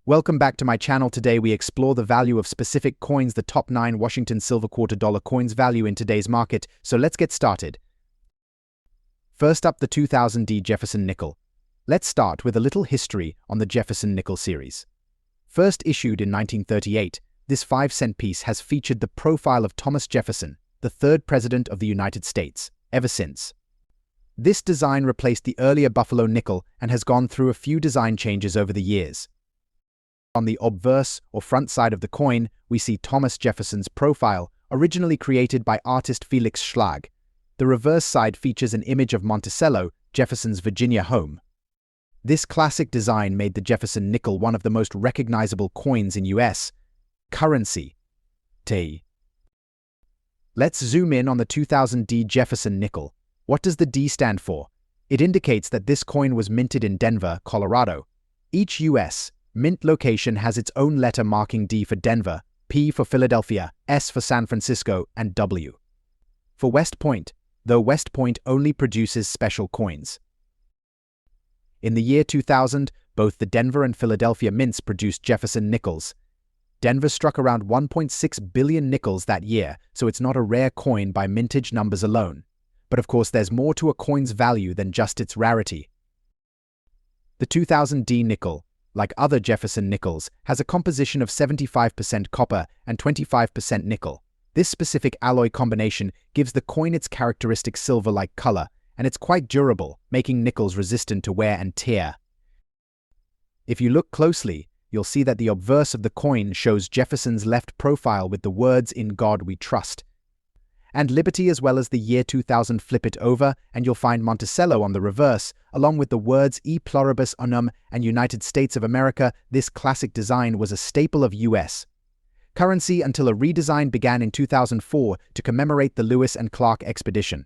Welcome back to my channel. Today we explore the value of specific coins, the top 9 Washington silver $quarter coins value in today's market. So let's get started. First up, the 2000 Jefferson nickel. Let's start with a little history on the Jefferson nickel series. First issued in 1938, this 5-cent piece has featured the profile of Thomas Jefferson, the third president of the United States, ever since. This design replaced the earlier Buffalo nickel and has gone through a few design changes over the years. On the obverse, or front side of the coin, we see Thomas Jefferson's profile, originally created by artist Felix Schlag. The reverse side features an image of Monticello, Jefferson's Virginia home. This classic design made the Jefferson nickel one of the most recognizable coins in U.S. currency. Let's zoom in on the 2000 Jefferson nickel. What does the D stand for? It indicates that this coin was minted in Denver, Colorado. Each U.S. mint location has its own letter marking D for Denver, P for Philadelphia, S for San Francisco, and W for West Point, though West Point only produces special coins. In the year 2000, both the Denver and Philadelphia mints produced Jefferson nickels. Denver struck around 1.6 billion nickels that year, so it's not a rare coin by mintage numbers alone. But of course there's more to a coin's value than just its rarity. The 2000 nickel, like other Jefferson nickels, has a composition of 75% copper and 25% nickel. This specific alloy combination gives the coin its characteristic silver-like color, and it's quite durable, making nickels resistant to wear and tear. If you look closely, you'll see that the obverse of the coin shows Jefferson's left profile with the words "In God We Trust" and liberty, as well as the year 2000. Flip it over and you'll find Monticello on the reverse, along with the words "E Pluribus Unum" and United States of America. This classic design was a staple of U.S. currency until a redesign began in 2004 to commemorate the Lewis and Clark expedition.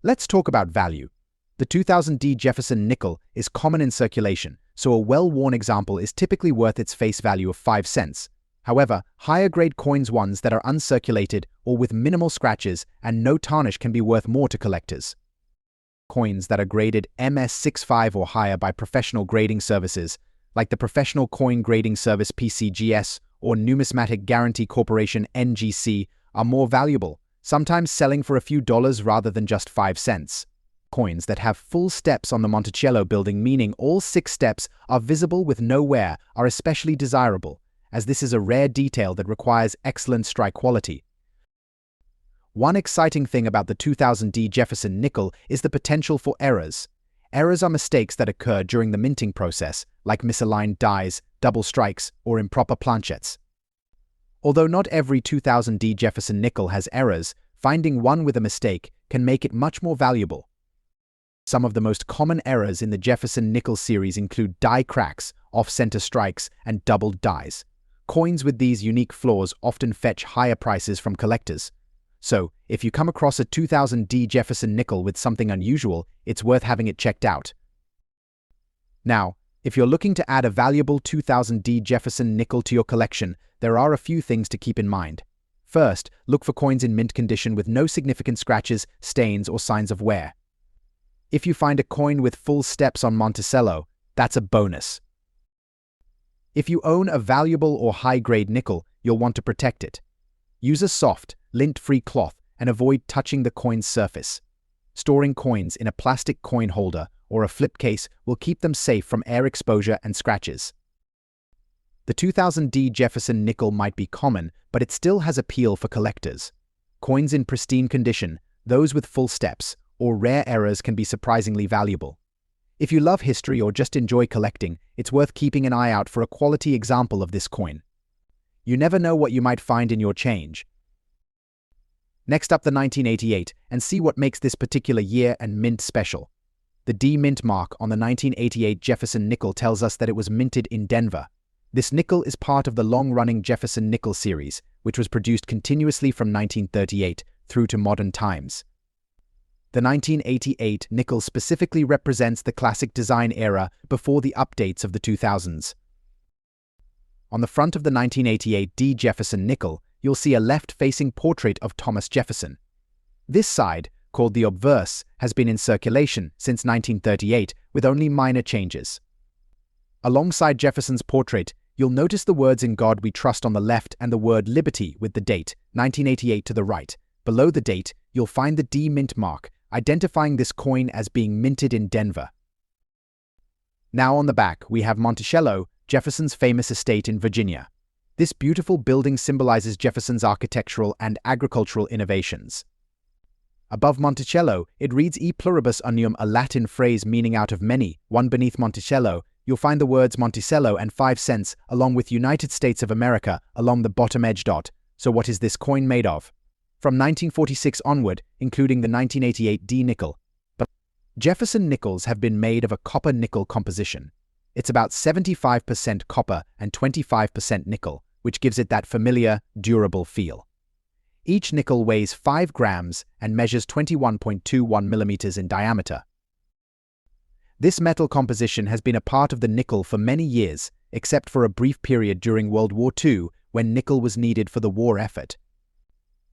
Let's talk about value. The 2000 Jefferson nickel is common in circulation, so a well-worn example is typically worth its face value of 5 cents. However, higher-grade coins, ones that are uncirculated or with minimal scratches and no tarnish, can be worth more to collectors. Coins that are graded MS65 or higher by professional grading services, like the Professional Coin Grading Service (PCGS) or Numismatic Guarantee Corporation (NGC), are more valuable, sometimes selling for a few dollars rather than just 5 cents. Coins that have full steps on the Monticello building, meaning all 6 steps are visible with no wear, are especially desirable, as this is a rare detail that requires excellent strike quality. One exciting thing about the 2000 Jefferson nickel is the potential for errors. Errors are mistakes that occur during the minting process, like misaligned dies, double strikes, or improper planchettes. Although not every 2000 Jefferson nickel has errors, finding one with a mistake can make it much more valuable. Some of the most common errors in the Jefferson nickel series include die cracks, off-center strikes, and doubled dies. Coins with these unique flaws often fetch higher prices from collectors. So, if you come across a 2000 Jefferson nickel with something unusual, it's worth having it checked out. Now, if you're looking to add a valuable 2000 Jefferson nickel to your collection, there are a few things to keep in mind. First, look for coins in mint condition with no significant scratches, stains, or signs of wear. If you find a coin with full steps on Monticello, that's a bonus. If you own a valuable or high-grade nickel, you'll want to protect it. Use a soft, lint-free cloth and avoid touching the coin's surface. Storing coins in a plastic coin holder or a flip case will keep them safe from air exposure and scratches. The 2000 Jefferson nickel might be common, but it still has appeal for collectors. Coins in pristine condition, those with full steps, or rare errors can be surprisingly valuable. If you love history or just enjoy collecting, it's worth keeping an eye out for a quality example of this coin. You never know what you might find in your change. Next up, the 1988, and see what makes this particular year and mint special. The D mint mark on the 1988 Jefferson nickel tells us that it was minted in Denver. This nickel is part of the long-running Jefferson nickel series, which was produced continuously from 1938 through to modern times. The 1988 nickel specifically represents the classic design era before the updates of the 2000s. On the front of the 1988 Jefferson nickel, you'll see a left-facing portrait of Thomas Jefferson. This side, called the obverse, has been in circulation since 1938 with only minor changes. Alongside Jefferson's portrait, you'll notice the words "In God We Trust" on the left and the word "Liberty" with the date, 1988, to the right. Below the date, you'll find the D mint mark, identifying this coin as being minted in Denver. Now on the back, we have Monticello, Jefferson's famous estate in Virginia. This beautiful building symbolizes Jefferson's architectural and agricultural innovations. Above Monticello, it reads "E pluribus unum," a Latin phrase meaning "out of many." One beneath Monticello, you'll find the words Monticello and 5 cents, along with United States of America, along the bottom edge dot. So what is this coin made of? From 1946 onward, including the 1988 D nickel. But Jefferson nickels have been made of a copper-nickel composition. It's about 75% copper and 25% nickel, which gives it that familiar, durable feel. Each nickel weighs 5 grams and measures 21.21 millimeters in diameter. This metal composition has been a part of the nickel for many years, except for a brief period during World War II when nickel was needed for the war effort.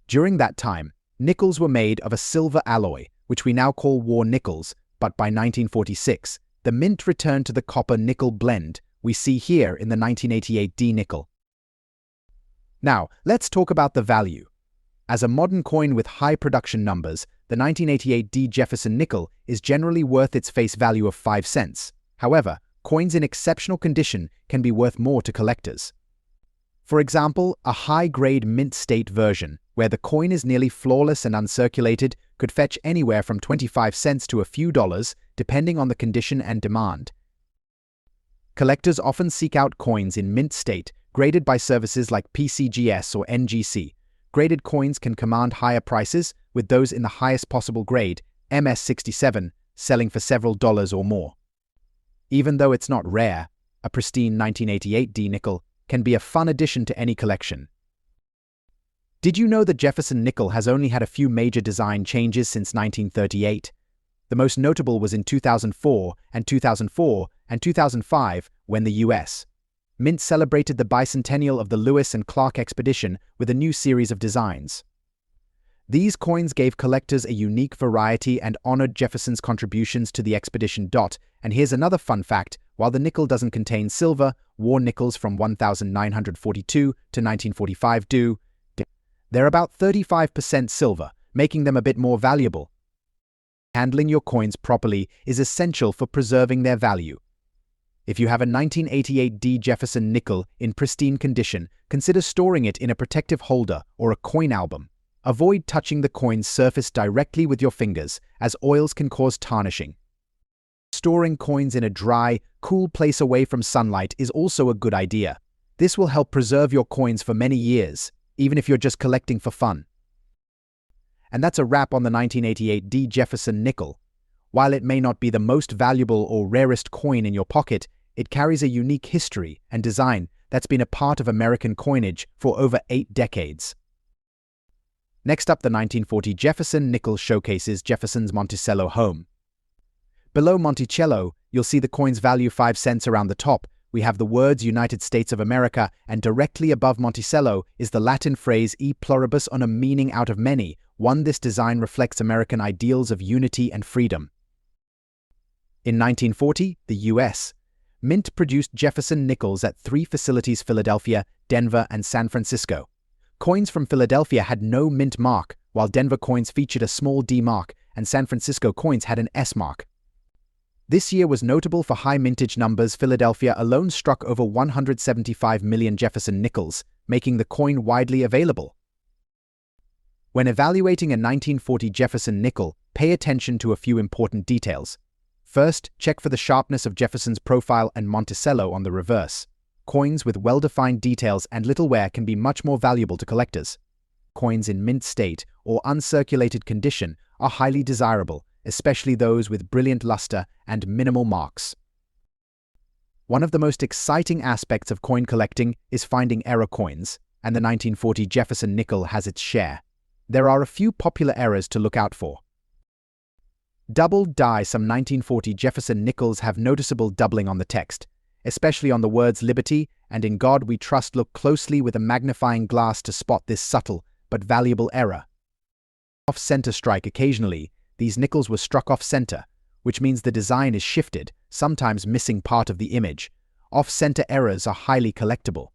During that time, nickels were made of a silver alloy, which we now call war nickels, but by 1946, the mint returned to the copper-nickel blend we see here in the 1988 D nickel. Now, let's talk about the value. As a modern coin with high production numbers, the 1988 D Jefferson nickel is generally worth its face value of 5 cents. However, coins in exceptional condition can be worth more to collectors. For example, a high-grade mint state version, where the coin is nearly flawless and uncirculated, could fetch anywhere from 25 cents to a few dollars, depending on the condition and demand. Collectors often seek out coins in mint state, graded by services like PCGS or NGC. Graded coins can command higher prices, with those in the highest possible grade, MS67, selling for several dollars or more. Even though it's not rare, a pristine 1988 D nickel can be a fun addition to any collection. Did you know the Jefferson nickel has only had a few major design changes since 1938? The most notable was in 2004 and 2005 when the U.S. Mint celebrated the bicentennial of the Lewis and Clark expedition with a new series of designs. These coins gave collectors a unique variety and honored Jefferson's contributions to the expedition. And here's another fun fact: while the nickel doesn't contain silver, war nickels from 1942 to 1945 do. They're about 35% silver, making them a bit more valuable. Handling your coins properly is essential for preserving their value. If you have a 1988 D Jefferson nickel in pristine condition, consider storing it in a protective holder or a coin album. Avoid touching the coin's surface directly with your fingers, as oils can cause tarnishing. Storing coins in a dry, cool place away from sunlight is also a good idea. This will help preserve your coins for many years, even if you're just collecting for fun. And that's a wrap on the 1988 D Jefferson nickel. While it may not be the most valuable or rarest coin in your pocket, it carries a unique history and design that's been a part of American coinage for over 8 decades. Next up, the 1940 Jefferson nickel showcases Jefferson's Monticello home. Below Monticello, you'll see the coin's value 5 cents around the top. We have the words United States of America, and directly above Monticello is the Latin phrase "E pluribus unum," meaning "out of many." This design reflects American ideals of unity and freedom. In 1940, the U.S. Mint produced Jefferson nickels at 3 facilities: Philadelphia, Denver, and San Francisco. Coins from Philadelphia had no mint mark, while Denver coins featured a small D mark, and San Francisco coins had an S mark. This year was notable for high mintage numbers. Philadelphia alone struck over 175 million Jefferson nickels, making the coin widely available. When evaluating a 1940 Jefferson nickel, pay attention to a few important details. First, check for the sharpness of Jefferson's profile and Monticello on the reverse. Coins with well-defined details and little wear can be much more valuable to collectors. Coins in mint state or uncirculated condition are highly desirable, especially those with brilliant luster and minimal marks. One of the most exciting aspects of coin collecting is finding error coins, and the 1940 Jefferson nickel has its share. There are a few popular errors to look out for. Double die. Some 1940 Jefferson nickels have noticeable doubling on the text, especially on the words "Liberty" and "In God We Trust." Look closely with a magnifying glass to spot this subtle but valuable error. Off-center strike. Occasionally, these nickels were struck off-center, which means the design is shifted, sometimes missing part of the image. off-center errors are highly collectible.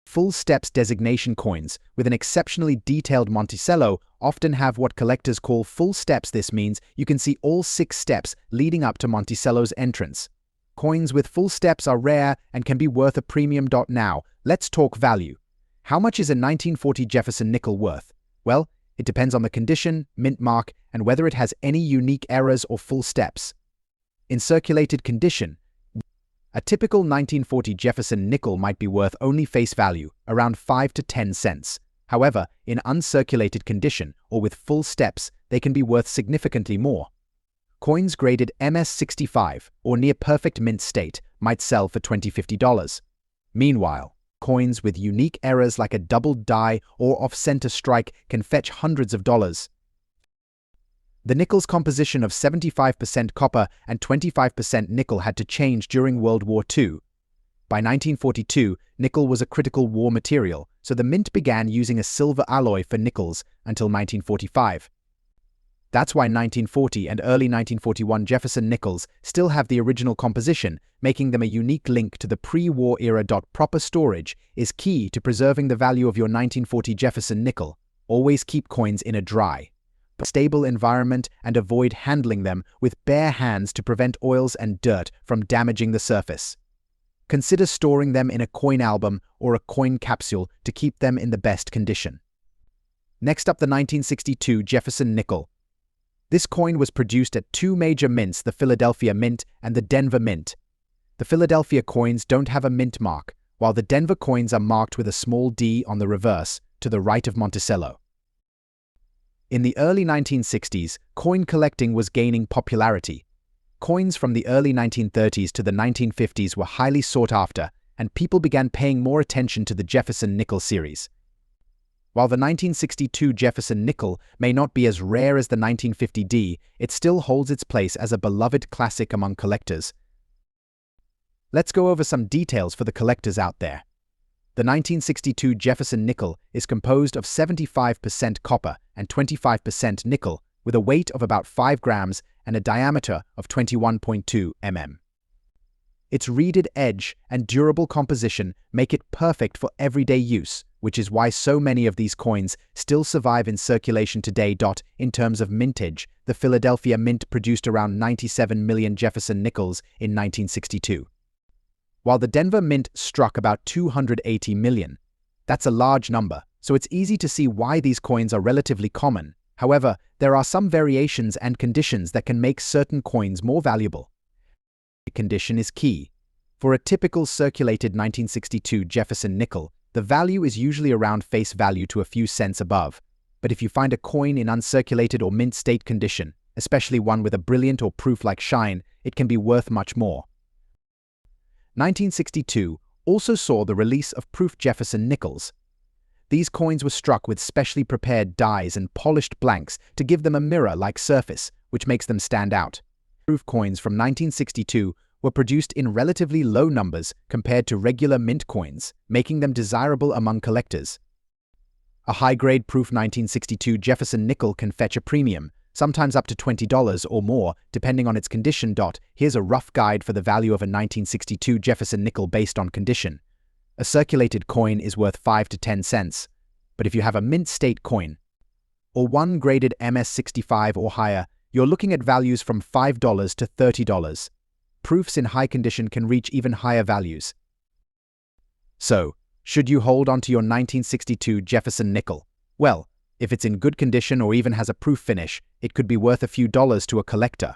Full steps designation coins with an exceptionally detailed Monticello often have what collectors call full steps. This means you can see all 6 steps leading up to Monticello's entrance. Coins with full steps are rare and can be worth a premium. Now, let's talk value. How much is a 1940 Jefferson nickel worth? Well, it depends on the condition, mint mark, and whether it has any unique errors or full steps. In circulated condition, a typical 1940 Jefferson nickel might be worth only face value, around 5 to 10 cents. However, in uncirculated condition or with full steps, they can be worth significantly more. Coins graded MS65 or near perfect mint state might sell for $20–50. Meanwhile, coins with unique errors like a doubled die or off-center strike can fetch hundreds of dollars. The nickel's composition of 75% copper and 25% nickel had to change during World War II. By 1942, nickel was a critical war material, so the mint began using a silver alloy for nickels until 1945. That's why 1940 and early 1941 Jefferson nickels still have the original composition, making them a unique link to the pre-war era. Proper storage is key to preserving the value of your 1940 Jefferson nickel. Always keep coins in a dry, stable environment and avoid handling them with bare hands to prevent oils and dirt from damaging the surface. Consider storing them in a coin album or a coin capsule to keep them in the best condition. Next up, the 1962 Jefferson nickel. This coin was produced at 2 major mints, the Philadelphia Mint and the Denver Mint. The Philadelphia coins don't have a mint mark, while the Denver coins are marked with a small D on the reverse, to the right of Monticello. In the early 1960s, coin collecting was gaining popularity. Coins from the early 1930s to the 1950s were highly sought after, and people began paying more attention to the Jefferson nickel series. While the 1962 Jefferson nickel may not be as rare as the 1950 D, it still holds its place as a beloved classic among collectors. Let's go over some details for the collectors out there. The 1962 Jefferson nickel is composed of 75% copper and 25% nickel, with a weight of about 5 grams and a diameter of 21.2 mm. Its reeded edge and durable composition make it perfect for everyday use, which is why so many of these coins still survive in circulation today. In terms of mintage, the Philadelphia Mint produced around 97 million Jefferson nickels in 1962. While the Denver Mint struck about 280 million. That's a large number, so it's easy to see why these coins are relatively common. However, there are some variations and conditions that can make certain coins more valuable. Condition is key. For a typical circulated 1962 Jefferson nickel, the value is usually around face value to a few cents above. But if you find a coin in uncirculated or mint state condition, especially one with a brilliant or proof-like shine, it can be worth much more. 1962 also saw the release of proof Jefferson nickels. These coins were struck with specially prepared dies and polished blanks to give them a mirror-like surface, which makes them stand out. Proof coins from 1962 were produced in relatively low numbers compared to regular mint coins, making them desirable among collectors. A high-grade proof 1962 Jefferson nickel can fetch a premium, sometimes up to $20 or more, depending on its condition. Here's a rough guide for the value of a 1962 Jefferson nickel based on condition. A circulated coin is worth 5 to 10 cents, but if you have a mint state coin, or one graded MS65 or higher, you're looking at values from $5 to $30. Proofs in high condition can reach even higher values. So, should you hold on to your 1962 Jefferson nickel? Well, if it's in good condition or even has a proof finish, it could be worth a few dollars to a collector.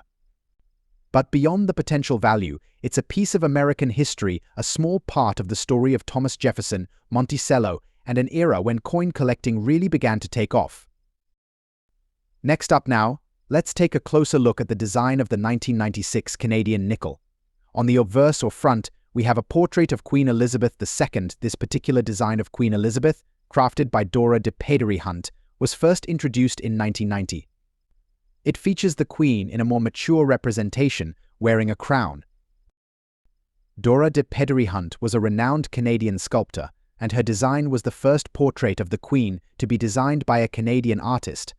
But beyond the potential value, it's a piece of American history, a small part of the story of Thomas Jefferson, Monticello, and an era when coin collecting really began to take off. Next up now, let's take a closer look at the design of the 1996 Canadian nickel. On the obverse or front, we have a portrait of Queen Elizabeth II. This particular design of Queen Elizabeth, crafted by Dora de Pedery Hunt, was first introduced in 1990. It features the Queen in a more mature representation, wearing a crown. Dora de Pedery Hunt was a renowned Canadian sculptor, and her design was the first portrait of the Queen to be designed by a Canadian artist.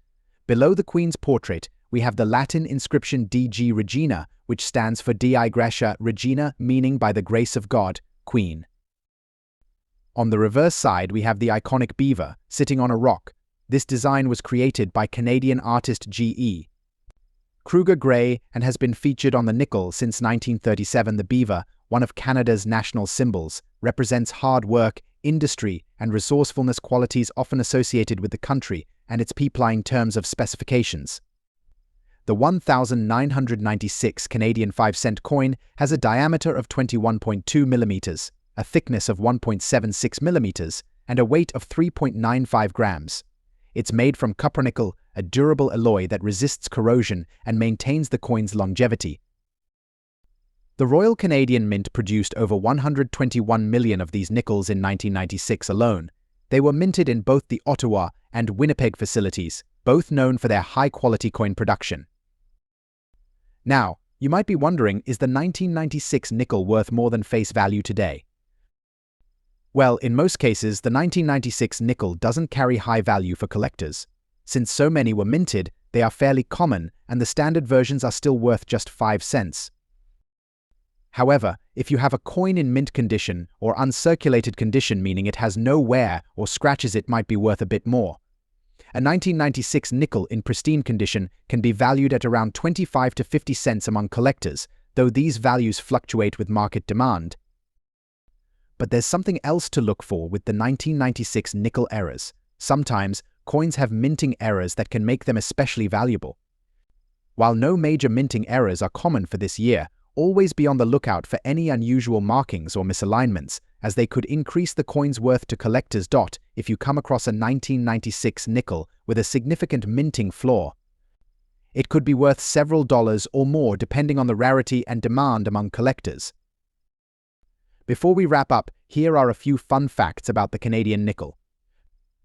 Below the Queen's portrait, we have the Latin inscription DG Regina, which stands for Dei Gratia Regina, meaning by the grace of God, Queen. On the reverse side, we have the iconic beaver, sitting on a rock. This design was created by Canadian artist G.E. Kruger Gray and has been featured on the nickel since 1937. The beaver, one of Canada's national symbols, represents hard work, industry, and resourcefulness, qualities often associated with the country and its people in terms of specifications. The 1996 Canadian 5-cent coin has a diameter of 21.2 millimeters, a thickness of 1.76 millimeters, and a weight of 3.95 grams. It's made from copper-nickel, a durable alloy that resists corrosion and maintains the coin's longevity. The Royal Canadian Mint produced over 121 million of these nickels in 1996 alone. They were minted in both the Ottawa and Winnipeg facilities, both known for their high-quality coin production. Now, you might be wondering, is the 1996 nickel worth more than face value today? Well, in most cases, the 1996 nickel doesn't carry high value for collectors. Since so many were minted, they are fairly common, and the standard versions are still worth just 5 cents. However, if you have a coin in mint condition or uncirculated condition, meaning it has no wear or scratches, it might be worth a bit more. A 1996 nickel in pristine condition can be valued at around 25 to 50 cents among collectors, though these values fluctuate with market demand. But there's something else to look for with the 1996 nickel errors. Sometimes, coins have minting errors that can make them especially valuable. While no major minting errors are common for this year, always be on the lookout for any unusual markings or misalignments, as they could increase the coin's worth to collectors. If you come across a 1996 nickel with a significant minting flaw, it could be worth several dollars or more depending on the rarity and demand among collectors. Before we wrap up, here are a few fun facts about the Canadian nickel.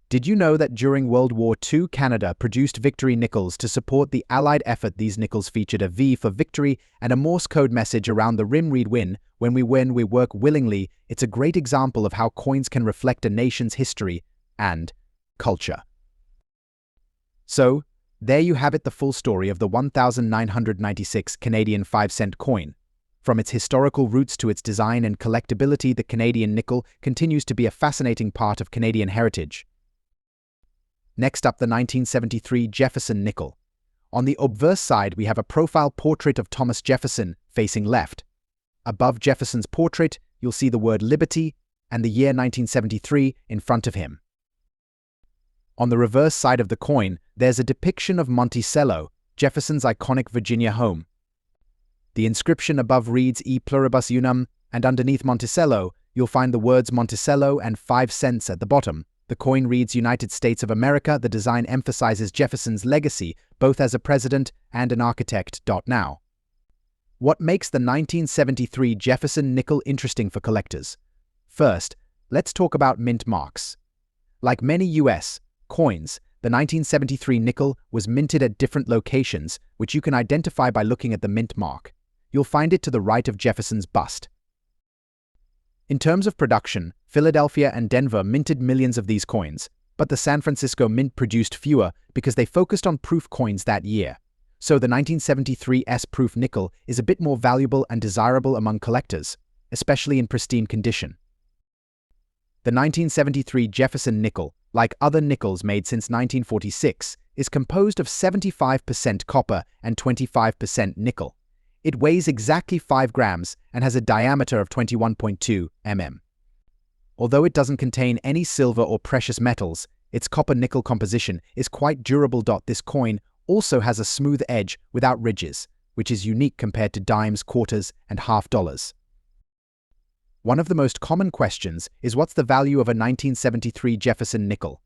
Did you know that during World War II, Canada produced victory nickels to support the Allied effort? These nickels featured a V for victory and a Morse code message around the rim: read win. When we win, we work willingly. It's a great example of how coins can reflect a nation's history and culture. So, there you have it, the full story of the 1996 Canadian 5-cent coin. From its historical roots to its design and collectability, the Canadian nickel continues to be a fascinating part of Canadian heritage. Next up, the 1973 Jefferson nickel. On the obverse side, we have a profile portrait of Thomas Jefferson facing left. Above Jefferson's portrait, you'll see the word Liberty and the year 1973 in front of him. On the reverse side of the coin, there's a depiction of Monticello, Jefferson's iconic Virginia home. The inscription above reads E pluribus unum, and underneath Monticello, you'll find the words Monticello and 5 cents at the bottom. The coin reads United States of America. The design emphasizes Jefferson's legacy, both as a president and an architect. Now, what makes the 1973 Jefferson nickel interesting for collectors? First, let's talk about mint marks. Like many U.S. coins, the 1973 nickel was minted at different locations, which you can identify by looking at the mint mark. You'll find it to the right of Jefferson's bust. In terms of production, Philadelphia and Denver minted millions of these coins, but the San Francisco Mint produced fewer because they focused on proof coins that year. So the 1973 S-proof nickel is a bit more valuable and desirable among collectors, especially in pristine condition. The 1973 Jefferson nickel, like other nickels made since 1946, is composed of 75% copper and 25% nickel. It weighs exactly 5 grams and has a diameter of 21.2 mm. Although it doesn't contain any silver or precious metals, its copper-nickel composition is quite durable. This coin also has a smooth edge without ridges, which is unique compared to dimes, quarters, and half dollars. One of the most common questions is, what's the value of a 1973 Jefferson nickel?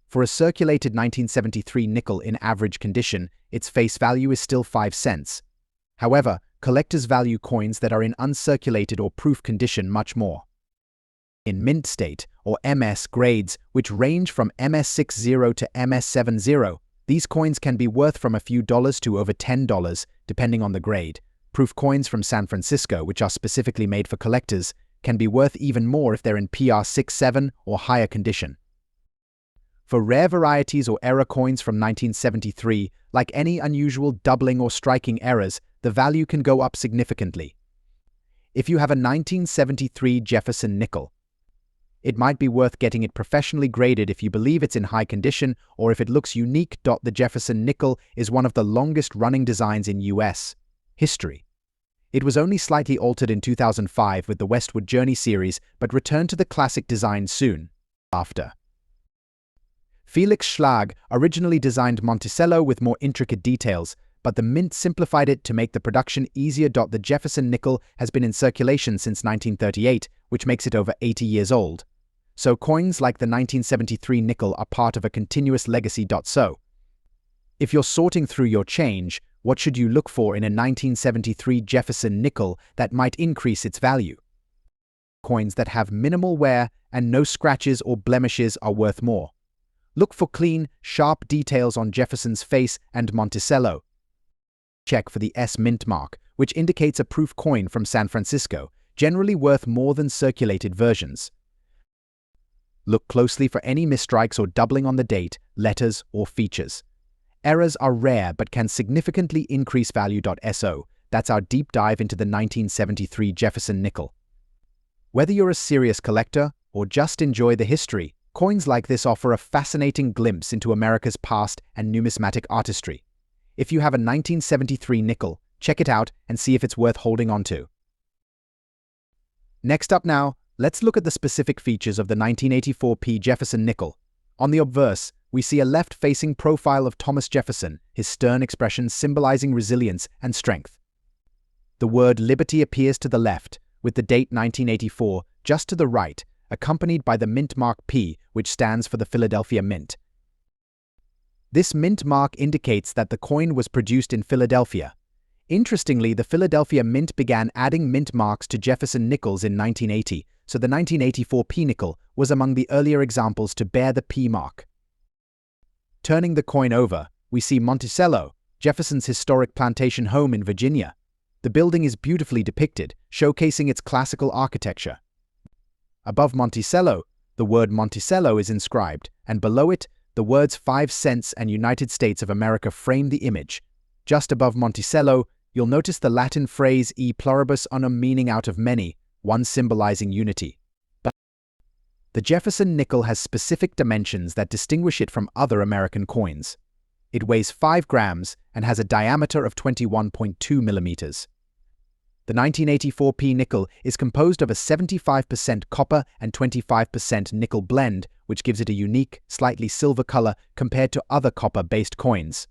For a circulated 1973 nickel in average condition, its face value is still 5 cents. However, collectors value coins that are in uncirculated or proof condition much more. In mint state, or MS grades, which range from MS60 to MS70, these coins can be worth from a few dollars to over $10, depending on the grade. Proof coins from San Francisco, which are specifically made for collectors, can be worth even more if they're in PR67 or higher condition. For rare varieties or error coins from 1973, like any unusual doubling or striking errors, the value can go up significantly. If you have a 1973 Jefferson nickel, it might be worth getting it professionally graded if you believe it's in high condition or if it looks unique. The Jefferson nickel is one of the longest-running designs in U.S. history. It was only slightly altered in 2005 with the Westward Journey series, but returned to the classic design soon after. Felix Schlag originally designed Monticello with more intricate details, but the Mint simplified it to make the production easier. The Jefferson nickel has been in circulation since 1938, which makes it over 80 years old. So coins like the 1973 nickel are part of a continuous legacy. So, if you're sorting through your change, what should you look for in a 1973 Jefferson nickel that might increase its value? Coins that have minimal wear and no scratches or blemishes are worth more. Look for clean, sharp details on Jefferson's face and Monticello. Check for the S mint mark, which indicates a proof coin from San Francisco, generally worth more than circulated versions. Look closely for any misstrikes or doubling on the date, letters, or features. Errors are rare but can significantly increase value. So, that's our deep dive into the 1973 Jefferson nickel. Whether you're a serious collector or just enjoy the history, coins like this offer a fascinating glimpse into America's past and numismatic artistry. If you have a 1973 nickel, check it out and see if it's worth holding on to. Next up now, let's look at the specific features of the 1984 Jefferson nickel. On the obverse, we see a left-facing profile of Thomas Jefferson, his stern expression symbolizing resilience and strength. The word liberty appears to the left, with the date 1984 just to the right, accompanied by the mint mark P, which stands for the Philadelphia Mint. This mint mark indicates that the coin was produced in Philadelphia. Interestingly, the Philadelphia Mint began adding mint marks to Jefferson nickels in 1980, so the 1984 P nickel was among the earlier examples to bear the P mark. Turning the coin over, we see Monticello, Jefferson's historic plantation home in Virginia. The building is beautifully depicted, showcasing its classical architecture. Above Monticello, the word Monticello is inscribed, and below it, the words 5 cents and United States of America frame the image. Just above Monticello, you'll notice the Latin phrase e pluribus unum, meaning out of many, one symbolizing unity. The Jefferson nickel has specific dimensions that distinguish it from other American coins. It weighs 5 grams and has a diameter of 21.2 millimeters. The 1984 P nickel is composed of a 75% copper and 25% nickel blend, which gives it a unique, slightly silver color compared to other copper-based coins.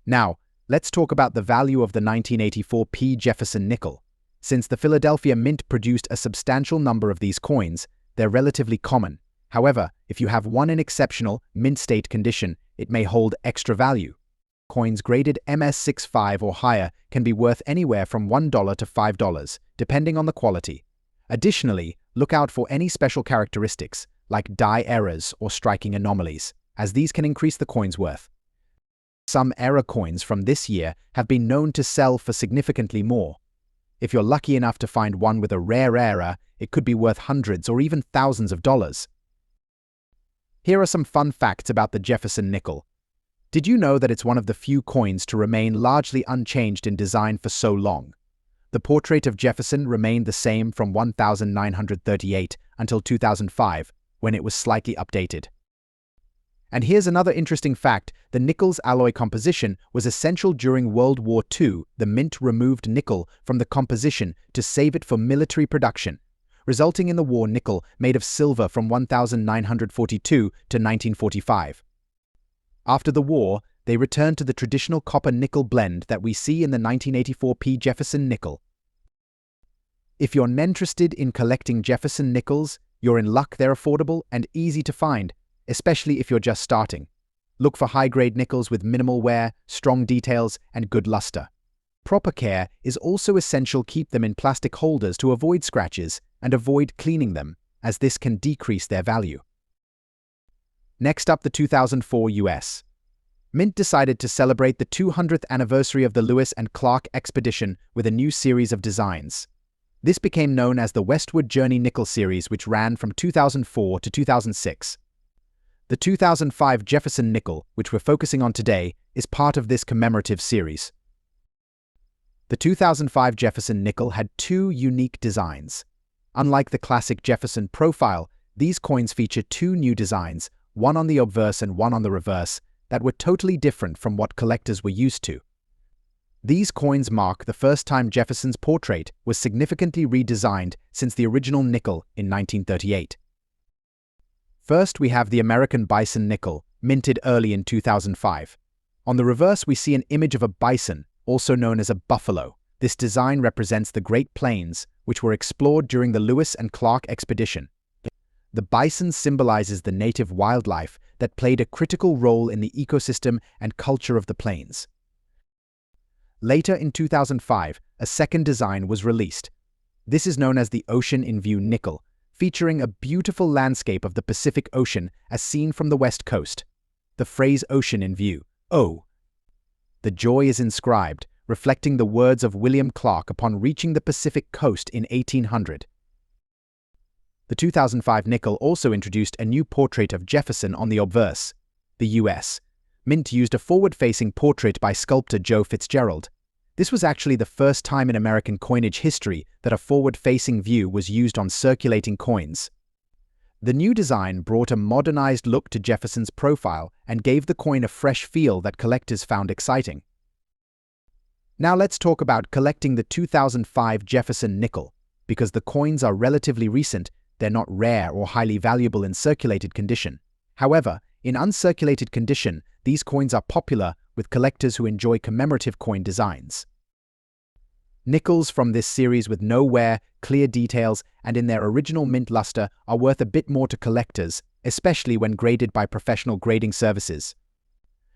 Now, let's talk about the value of the 1984 P Jefferson nickel. Since the Philadelphia Mint produced a substantial number of these coins, they're relatively common. However, if you have one in exceptional, mint state condition, it may hold extra value. Coins graded MS65 or higher can be worth anywhere from $1 to $5, depending on the quality. Additionally, look out for any special characteristics, like die errors or striking anomalies, as these can increase the coin's worth. Some error coins from this year have been known to sell for significantly more. If you're lucky enough to find one with a rare error, it could be worth hundreds or even thousands of dollars. Here are some fun facts about the Jefferson nickel. Did you know that it's one of the few coins to remain largely unchanged in design for so long? The portrait of Jefferson remained the same from 1938 until 2005, when it was slightly updated. And here's another interesting fact: the nickel's alloy composition was essential during World War II. The Mint removed nickel from the composition to save it for military production, resulting in the war nickel made of silver from 1942 to 1945. After the war, they returned to the traditional copper-nickel blend that we see in the 1984 P Jefferson nickel. If you're interested in collecting Jefferson nickels, you're in luck. They're affordable and easy to find, especially if you're just starting. Look for high-grade nickels with minimal wear, strong details, and good luster. Proper care is also essential. Keep them in plastic holders to avoid scratches and avoid cleaning them, as this can decrease their value. Next up, the 2004 U.S. Mint decided to celebrate the 200th anniversary of the Lewis and Clark expedition with a new series of designs. This became known as the Westward Journey Nickel series, which ran from 2004 to 2006. The 2005 Jefferson nickel, which we're focusing on today, is part of this commemorative series. The 2005 Jefferson nickel had two unique designs. Unlike the classic Jefferson profile, these coins feature two new designs, one on the obverse and one on the reverse, that were totally different from what collectors were used to. These coins mark the first time Jefferson's portrait was significantly redesigned since the original nickel in 1938. First, we have the American Bison nickel, minted early in 2005. On the reverse, we see an image of a bison, also known as a buffalo. This design represents the Great Plains, which were explored during the Lewis and Clark expedition. The bison symbolizes the native wildlife that played a critical role in the ecosystem and culture of the plains. Later in 2005, a second design was released. This is known as the Ocean in View nickel, featuring a beautiful landscape of the Pacific Ocean as seen from the west coast. The phrase ocean in view, O. The joy is inscribed, reflecting the words of William Clark upon reaching the Pacific coast in 1800. The 2005 nickel also introduced a new portrait of Jefferson on the obverse. The U.S. Mint used a forward-facing portrait by sculptor Joe Fitzgerald. This was actually the first time in American coinage history that a forward-facing view was used on circulating coins. The new design brought a modernized look to Jefferson's profile and gave the coin a fresh feel that collectors found exciting. Now let's talk about collecting the 2005 Jefferson nickel. Because the coins are relatively recent, they're not rare or highly valuable in circulated condition. However, in uncirculated condition, these coins are popular with collectors who enjoy commemorative coin designs. Nickels from this series with no wear, clear details, and in their original mint luster are worth a bit more to collectors, especially when graded by professional grading services.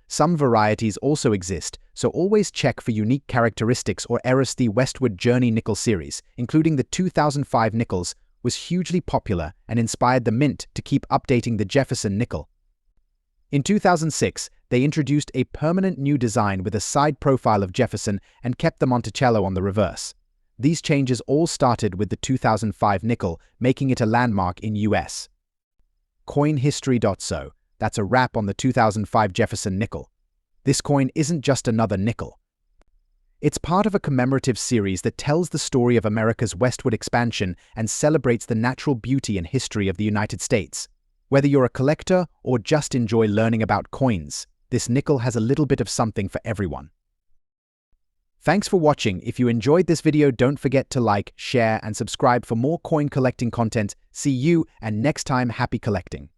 Some varieties also exist, so always check for unique characteristics or errors. The Westward Journey nickel series, including the 2005 nickels, was hugely popular and inspired the mint to keep updating the Jefferson nickel. In 2006, they introduced a permanent new design with a side profile of Jefferson and kept the Monticello on the reverse. These changes all started with the 2005 nickel, making it a landmark in US. Coin history. So, that's a wrap on the 2005 Jefferson nickel. This coin isn't just another nickel. It's part of a commemorative series that tells the story of America's westward expansion and celebrates the natural beauty and history of the United States. Whether you're a collector or just enjoy learning about coins, this nickel has a little bit of something for everyone. Thanks for watching. If you enjoyed this video, don't forget to like, share, and subscribe for more coin collecting content. See you, and next time, happy collecting.